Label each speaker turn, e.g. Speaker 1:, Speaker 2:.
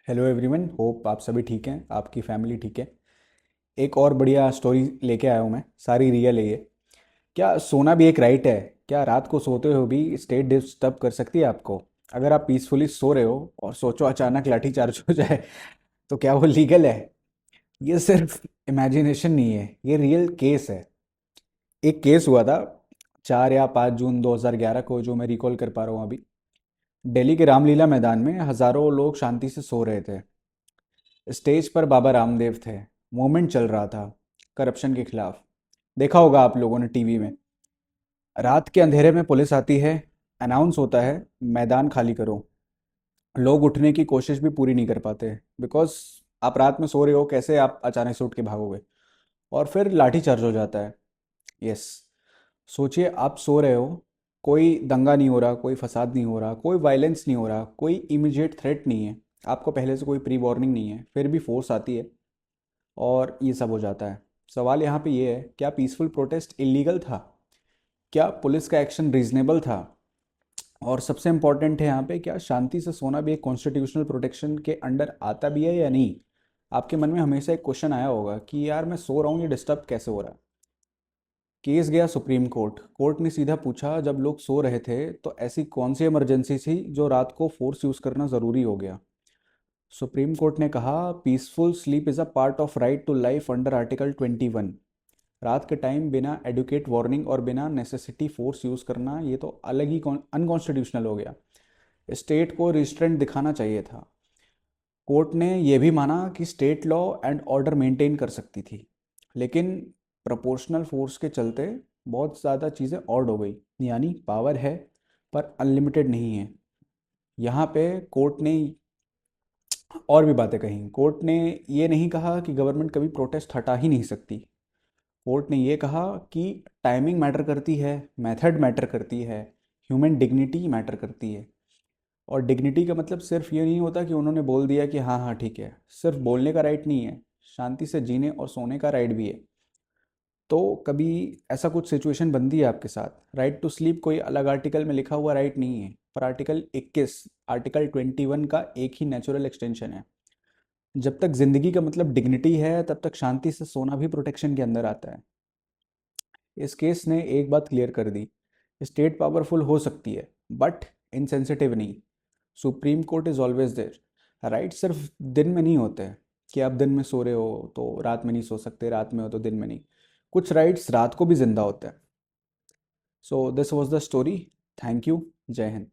Speaker 1: Hello everyone, hope आप सभी ठीक हैं, आपकी फैमिली ठीक है। एक और बढ़िया स्टोरी लेके आया हूँ मैं, सारी रियल है ये। क्या सोना भी एक राइट है? क्या रात को सोते हो भी स्टेट डिस्टर्ब कर सकती है आपको? अगर आप पीसफुली सो रहे हो और सोचो अचानक लाठीचार्ज हो जाए तो क्या वो लीगल है? ये सिर्फ इमेजिनेशन नहीं है, ये रियल केस है। एक केस हुआ था 4 या 5 जून 2011 को, जो मैं रिकॉल कर पा रहा हूँ अभी। दिल्ली के रामलीला मैदान में हजारों लोग शांति से सो रहे थे। स्टेज पर बाबा रामदेव थे। मूवमेंट चल रहा था करप्शन के खिलाफ। देखा होगा आप लोगों ने टीवी में। रात के अंधेरे में पुलिस आती है, अनाउंस होता है, मैदान खाली करो। लोग उठने की कोशिश भी पूरी नहीं कर पाते, बिकॉज आप रात में सो रहे हो, कैसे आप अचानक से उठ के भागोगे? और फिर लाठी चार्ज हो जाता है। यस, सोचिए आप सो रहे हो, कोई दंगा नहीं हो रहा, कोई फसाद नहीं हो रहा, कोई वायलेंस नहीं हो रहा, कोई इमीडिएट थ्रेट नहीं है, आपको पहले से कोई प्री वार्निंग नहीं है, फिर भी फोर्स आती है और ये सब हो जाता है। सवाल यहाँ पे ये है, क्या पीसफुल प्रोटेस्ट इलीगल था? क्या पुलिस का एक्शन रीजनेबल था? और सबसे इम्पोर्टेंट है यहाँ पे, क्या शांति से सोना भी एक कॉन्स्टिट्यूशनल प्रोटेक्शन के अंडर आता भी है या नहीं? आपके मन में हमेशा एक क्वेश्चन आया होगा कि यार मैं सो रहा हूँ, ये डिस्टर्ब कैसे हो रहा है? केस गया सुप्रीम कोर्ट। कोर्ट ने सीधा पूछा, जब लोग सो रहे थे तो ऐसी कौन सी इमरजेंसी थी जो रात को फोर्स यूज़ करना ज़रूरी हो गया? सुप्रीम कोर्ट ने कहा, peaceful sleep is a part of right to life under article 21। रात के टाइम बिना एडुकेट वार्निंग और बिना नेसेसिटी फोर्स यूज़ करना, ये तो अलग ही अनकॉन्स्टिट्यूशनल हो गया। स्टेट को रिस्ट्रेंट दिखाना चाहिए था। कोर्ट ने यह भी माना कि state law and order maintain कर सकती थी, लेकिन प्रोपोर्शनल फोर्स के चलते बहुत ज़्यादा चीज़ें ऑड हो गई। यानी पावर है पर अनलिमिटेड नहीं है। यहाँ पे कोर्ट ने और भी बातें कही। कोर्ट ने ये नहीं कहा कि गवर्नमेंट कभी प्रोटेस्ट हटा ही नहीं सकती। कोर्ट ने ये कहा कि टाइमिंग मैटर करती है, मेथड मैटर करती है, ह्यूमन डिग्निटी मैटर करती है। और डिग्निटी का मतलब सिर्फ ये नहीं होता कि उन्होंने बोल दिया कि हाँ हाँ ठीक है। सिर्फ बोलने का राइट नहीं है, शांति से जीने और सोने का राइट भी है। तो कभी ऐसा कुछ सिचुएशन बनती है आपके साथ, राइट टू स्लीप कोई अलग आर्टिकल में लिखा हुआ राइट नहीं है, पर आर्टिकल 21, आर्टिकल 21 का एक ही नेचुरल एक्सटेंशन है। जब तक जिंदगी का मतलब डिग्निटी है, तब तक शांति से सोना भी प्रोटेक्शन के अंदर आता है। इस केस ने एक बात क्लियर कर दी, स्टेट पावरफुल हो सकती है बट इनसेंसिटिव नहीं। Supreme Court is always there. Right सिर्फ दिन में नहीं होते हैं कि आप दिन में सो रहे हो तो रात में नहीं सो सकते, रात में हो तो दिन में नहीं। कुछ राइट्स रात को भी जिंदा होते हैं। So this was the story. Thank you. जय हिंद।